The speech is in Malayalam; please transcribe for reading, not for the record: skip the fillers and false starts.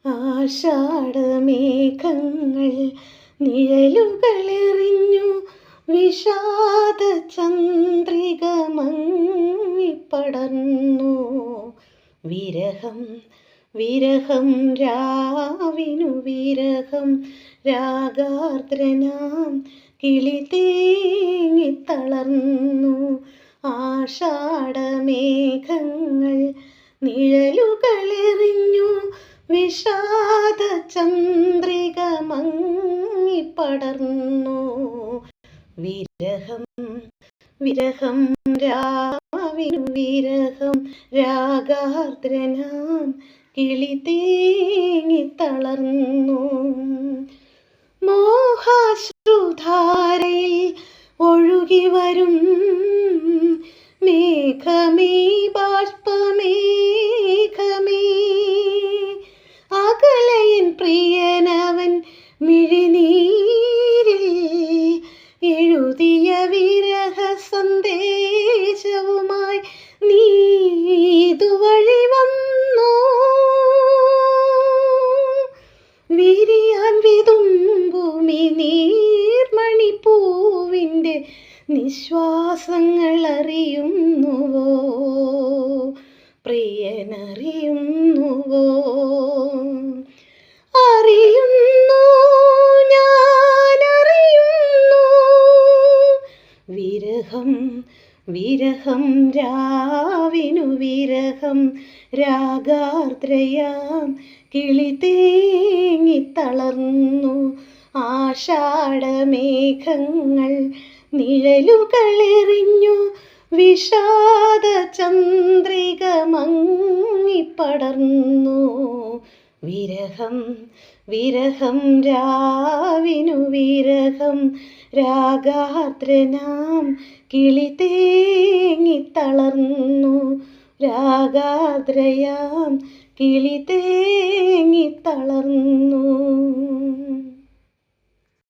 ആഷാഢമേഘങ്ങൾ നിഴലുകളെറിഞ്ഞു, വിഷാദ ചന്ദ്രിക മങ്ങിപ്പടർന്നു. വിരഹം വിരഹം രാവിനു വിരഹം, രാഗാർദ്രനാം കിളി തേങ്ങിത്തളർന്നു. ആഷാഢമേഘങ്ങൾ നിഴലുകളെറിഞ്ഞു, വിഷാദ ചന്ദ്രിക മങ്ങിപ്പടർന്നു. വിരഹം വിരഹം രാവിനു വിരഹം, രാഗാർദ്രനാം കിളി തേങ്ങിത്തളർന്നു. മോഹാശ്രുധാരയിൽ ഒഴുകിവരും മേഘമേ, ബാഷ്പമേഘമേ, അകലയൻ പ്രിയനവൻ മിഴിനീരിൽ എഴുതിയ വിരഹ സന്ദേശവുമായി നീ ഇതുവഴി വന്നു. വിരിയാൻ വിതുമ്പുമി നീർമണിപ്പൂവിൻ്റെ നിശ്വാസങ്ങൾ അറിയുന്നുവോ, പ്രിയനറിയുന്നുവോ? അറിയുന്നു, ഞാനറിയുന്നു. വിരഹം വിരഹം രാവിനു വിരഹം, രാഗാർദ്രയാം കിളി തേങ്ങിത്തളർന്നു. ആഷാഢമേഘങ്ങൾ നിഴലുകളെറിഞ്ഞു, വിഷാദ ചന്ദ്രിക മങ്ങിപ്പടർന്നു. വിരഹം വിരഹം രാവിനു വിരഹം, രാഗാർദ്രനാം കിളി തേങ്ങിത്തളർന്നു. രാഗാർദ്രയാം കിളി തേങ്ങിത്തളർന്നു.